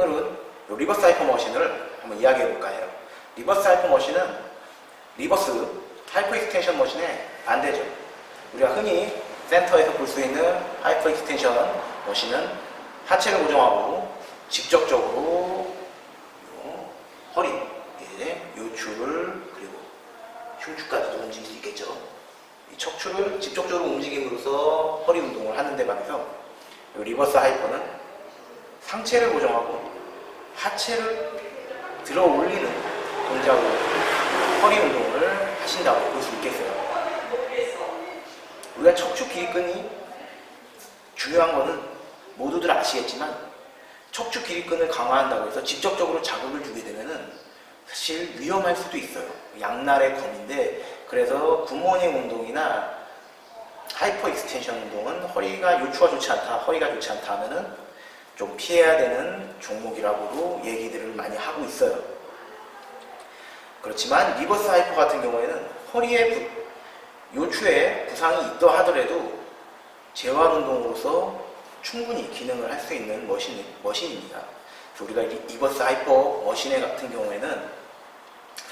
오늘은 요 리버스 하이퍼머신을 한번 이야기해 볼까 해요. 리버스 하이퍼머신은 리버스 하이퍼 익스텐션 머신의 반대죠. 우리가 흔히 센터에서 볼 수 있는 하이퍼 익스텐션 머신은 하체를 고정하고 직접적으로 허리, 요추를 그리고 흉추까지도 움직일 수 있겠죠. 이 척추를 직접적으로 움직임으로써 허리 운동을 하는데 반해서 이 리버스 하이퍼는 상체를 고정하고 하체를 들어 올리는 동작으로 허리 운동을 하신다고 볼 수 있겠어요. 우리가 척추 길이끈이 중요한 거는 모두들 아시겠지만 척추 길이끈을 강화한다고 해서 직접적으로 자극을 주게 되면은 사실 위험할 수도 있어요. 양날의 검인데, 그래서 굿모닝 운동이나 하이퍼 익스텐션 운동은 허리가 요추가 좋지 않다, 허리가 좋지 않다 하면은 좀 피해야 되는 종목이라고도 얘기들을 많이 하고 있어요. 그렇지만 리버스 하이퍼 같은 경우에는 허리에 요추에 부상이 있다 하더라도 재활 운동으로서 충분히 기능을 할 수 있는 머신입니다. 우리가 리버스 하이퍼 머신 같은 경우에는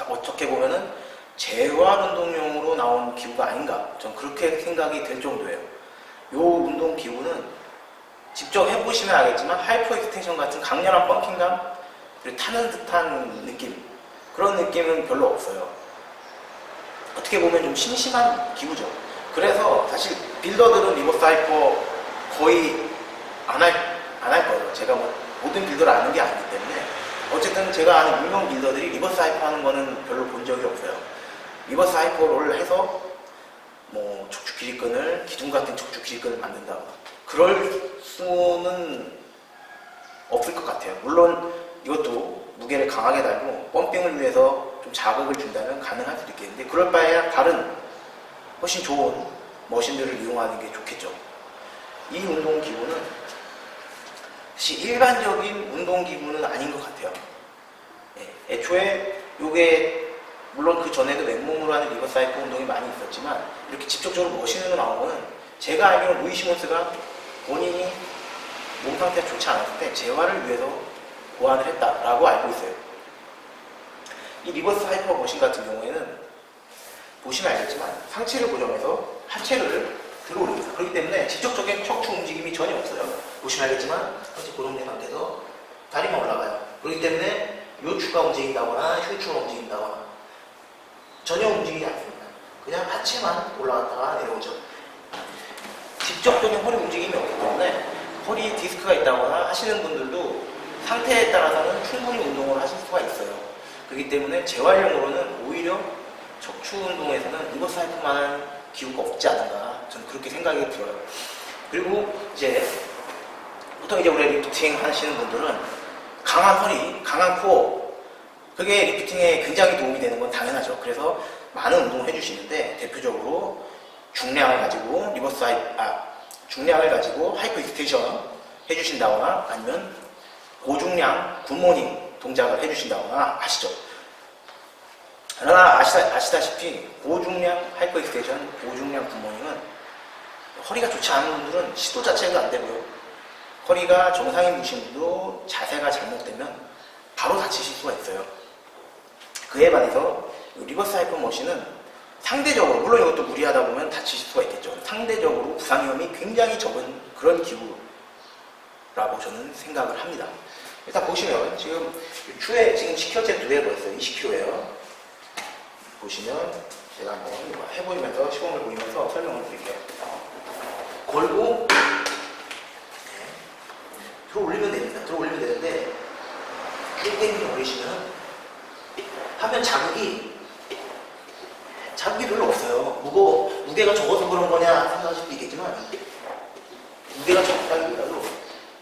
어떻게 보면은 재활 운동용으로 나온 기구가 아닌가, 전 그렇게 생각이 될 정도예요. 이 운동 기구는 직접 해보시면 알겠지만 하이퍼 익스텐션 같은 강렬한 펌핑감, 그리고 타는 듯한 느낌, 그런 느낌은 별로 없어요. 어떻게 보면 좀 심심한 기구죠. 그래서 사실 빌더들은 리버스 하이퍼 거의 안 할 거예요. 제가 모든 빌더를 아는 게 아니기 때문에. 어쨌든 제가 아는 유명 빌더들이 리버스 하이퍼 하는 거는 별로 본 적이 없어요. 리버스 하이퍼를 해서 척추 길이끈을, 기둥 같은 척추 길이끈을 만든다, 그럴 수는 없을 것 같아요. 물론 이것도 무게를 강하게 달고 펌핑을 위해서 좀 자극을 준다면 가능할 수도 있겠는데, 그럴 바에야 다른 훨씬 좋은 머신들을 이용하는 게 좋겠죠. 이 운동 기구는 사실 일반적인 운동 기구는 아닌 것 같아요. 애초에 이게 물론 그 전에도 맨몸으로 하는 리버스 하이퍼 운동이 많이 있었지만, 이렇게 직접적으로 머신으로 나온 거는 제가 알기로 루이 시몬스가 본인이 몸 상태가 좋지 않았을 때 재활을 위해서 고안을 했다라고 알고 있어요. 이 리버스 하이퍼 머신 같은 경우에는 보시면 알겠지만 상체를 고정해서 하체를 들어올립니다. 그렇기 때문에 직접적인 척추 움직임이 전혀 없어요. 보시면 알겠지만 상체 고정된 상태에서 다리만 올라가요. 그렇기 때문에 요추가 움직인다거나 흉추가 움직인다거나 전혀 움직이지 않습니다. 그냥 하체만 올라갔다가 내려오죠. 직접적인 허리 움직임이 없기 때문에 허리 디스크가 있다거나 하시는 분들도 상태에 따라서는 충분히 운동을 하실 수가 있어요. 그렇기 때문에 재활용으로는 오히려 척추 운동에서는 리버스 하이퍼만한 기구가 없지 않은가, 저는 그렇게 생각이 들어요. 그리고 보통 우리 리프팅 하시는 분들은 강한 허리, 강한 코어, 그게 리프팅에 굉장히 도움이 되는 건 당연하죠. 그래서 많은 운동을 해주시는데, 대표적으로 중량을 가지고 중량을 가지고 하이퍼 익스텐션 해주신다거나, 아니면 고중량 굿모닝 동작을 해주신다거나 하시죠. 그러나 아시다시피 고중량 하이퍼 익스텐션, 고중량 굿모닝은 허리가 좋지 않은 분들은 시도 자체가 안 되고요. 허리가 정상인 분들도 자세가 잘못되면 바로 다치실 수가 있어요. 그에 반해서 리버스 하이퍼 머신은 상대적으로, 물론 이것도 무리하다 보면 다치실 수가 있겠죠. 상대적으로 부상 위험이 굉장히 적은 그런 기구라고 저는 생각을 합니다. 일단 보시면 지금 추에 지금 10kg째 두개 보였어요. 20kg예요. 보시면 제가 한번 해보면서 시범을 보이면서 설명을 드릴게요. 걸고 들어 올리면 됩니다. 들어 올리면 되는데 쭉 당기면 올리시면 하면 자극이 별로 없어요. 무게가 적어서 그런 거냐 생각하실 수도 있겠지만, 무게가 적다기보다도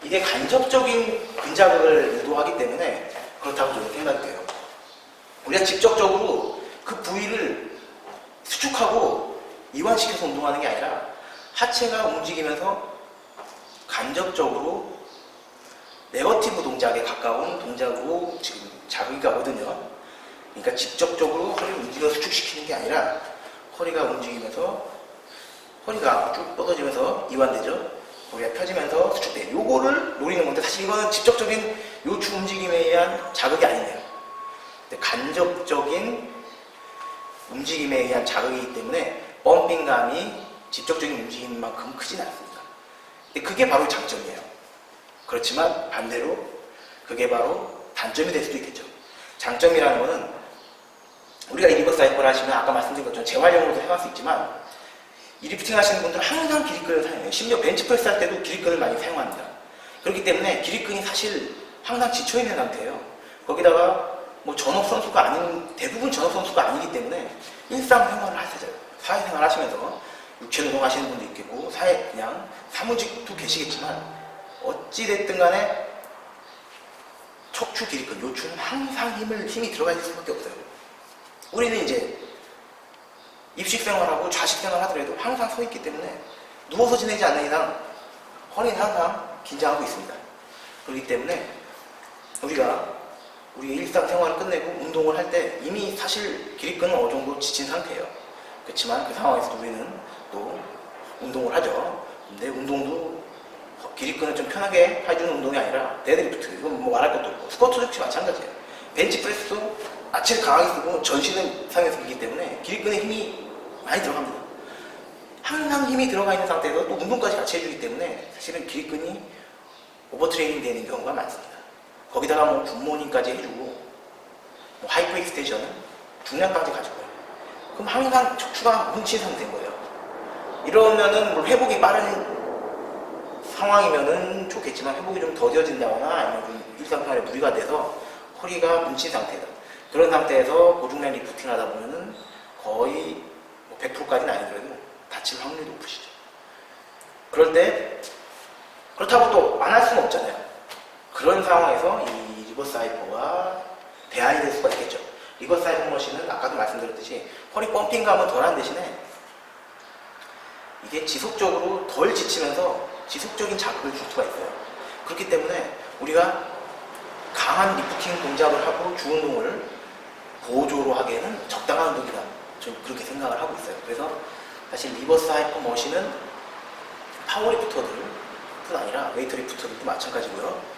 이게 간접적인 근자극을 유도하기 때문에 그렇다고 저는 생각이 돼요. 우리가 직접적으로 그 부위를 수축하고 이완시켜서 운동하는 게 아니라 하체가 움직이면서 간접적으로 네거티브 동작에 가까운 동작으로 지금 자극이 가거든요. 그러니까 직접적으로 허리를 움직여 수축시키는 게 아니라 허리가 움직이면서 허리가 쭉 뻗어지면서 이완되죠. 고리가 펴지면서 수축돼. 요거를 노리는 건데 사실 이거는 직접적인 요추 움직임에 의한 자극이 아니네요. 간접적인 움직임에 의한 자극이기 때문에 펌핑감이 직접적인 움직임만큼 크진 않습니다. 근데 그게 바로 장점이에요. 그렇지만 반대로 그게 바로 단점이 될 수도 있겠죠. 장점이라는 거는 우리가 이 리버스 하이퍼를 하시면 아까 말씀드린 것처럼 재활용으로도 사용할 수 있지만 이 리프팅 하시는 분들은 항상 기립근을 사용해요. 심지어 벤치프레스 할 때도 기립근을 많이 사용합니다. 그렇기 때문에 기립근이 사실 항상 지쳐있는 상태예요. 거기다가 뭐 전업 선수가 아닌, 대부분 전업 선수가 아니기 때문에 일상생활을 하세요. 사회생활 하시면서 육체 노동 하시는 분도 있겠고 그냥 사무직도 계시겠지만 어찌됐든 간에 척추 기립근, 요추는 항상 힘이 들어가 있을 수밖에 없어요. 우리는 이제 입식 생활하고 좌식 생활 하더라도 항상 서 있기 때문에 누워서 지내지 않는 이상 허리는 항상 긴장하고 있습니다. 그렇기 때문에 우리의 일상생활을 끝내고 운동을 할 때 이미 사실 기립근은 어느 정도 지친 상태예요. 그렇지만 그 상황에서 우리는 또 운동을 하죠. 근데 운동도 기립근을 좀 편하게 해주는 운동이 아니라 데드리프트, 이건 뭐 말할 것도 없고 스쿼트 역시 마찬가지예요. 벤치프레스도 아치를 강하게 쓰고 전신을 상해서 쓰기 때문에 기립근에 힘이 많이 들어갑니다. 항상 힘이 들어가 있는 상태에서 또 운동까지 같이 해주기 때문에 사실은 기립근이 오버트레이닝 되는 경우가 많습니다. 거기다가 뭐 굿모닝까지 해주고 뭐 하이퍼 익스텐션 중량까지 가지고요. 그럼 항상 척추가 뭉친 상태인 거예요. 이러면은 뭐 회복이 빠른 상황이면은 좋겠지만 회복이 좀 더뎌진다거나 아니면 좀 일상생활에 무리가 돼서 허리가 뭉친 상태다. 그런 상태에서 고중량 리프팅 하다 보면은 거의 100%까지는 아니더라도 다칠 확률이 높으시죠. 그럴 때 그렇다고 또 안 할 수는 없잖아요. 그런 상황에서 이 리버스 하이퍼가 대안이 될 수가 있겠죠. 리버스 하이퍼 머신은 아까도 말씀드렸듯이 허리 펌핑감은 덜한 대신에 이게 지속적으로 덜 지치면서 지속적인 자극을 줄 수가 있어요. 그렇기 때문에 우리가 강한 리프팅 동작을 하고 주 운동을 보조로 하기에는 적당한 운동이다. 저는 그렇게 생각을 하고 있어요. 그래서 사실 리버스 하이퍼 머신은 파워리프터들뿐 아니라 웨이트리프터들도 마찬가지고요.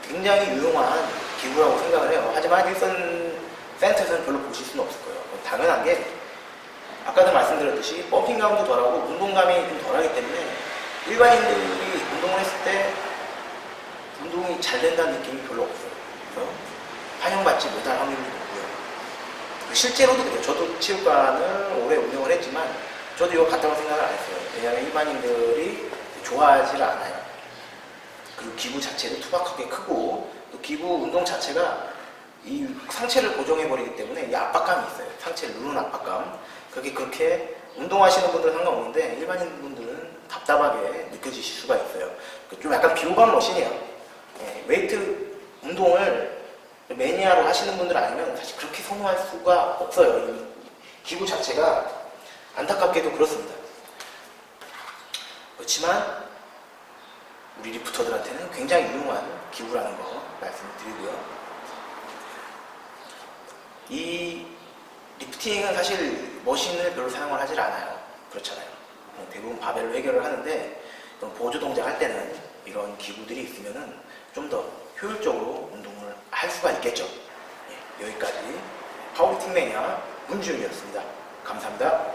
굉장히 유용한 기구라고 생각을 해요. 하지만 일선 센터에서는 별로 보실 수는 없을 거예요. 당연한 게 아까도 말씀드렸듯이 펌핑감도 덜하고 운동감이 좀 덜하기 때문에 일반인들이 운동을 했을 때 운동이 잘 된다는 느낌이 별로 없어요. 그래서 환영받지 못할 확률이 높고요. 실제로도 그래요. 저도 체육관을 오래 운영을 했지만 저도 이거 같다고 생각을 안 했어요. 왜냐하면 일반인들이 좋아하지 않아요. 그리고 기구 자체도 투박하게 크고 또 기구 운동 자체가 이 상체를 고정해버리기 때문에 이 압박감이 있어요. 상체를 누르는 압박감. 그게 그렇게 운동하시는 분들은 상관없는데 일반인 분들은 답답하게 느껴지실 수가 있어요. 좀 약간 비호감 머신이에요. 웨이트 운동을 매니아로 하시는 분들 아니면 사실 그렇게 선호할 수가 없어요. 이 기구 자체가 안타깝게도 그렇습니다. 그렇지만 우리 리프터들한테는 굉장히 유용한 기구라는 거 말씀드리고요. 이 리프팅은 사실 머신을 별로 사용을 하질 않아요. 그렇잖아요. 대부분 바벨로 해결을 하는데 보조 동작 할 때는 이런 기구들이 있으면 좀 더 효율적으로 운동을 할 수가 있겠죠. 여기까지 파워리프팅 매니아 문지훈이었습니다. 감사합니다.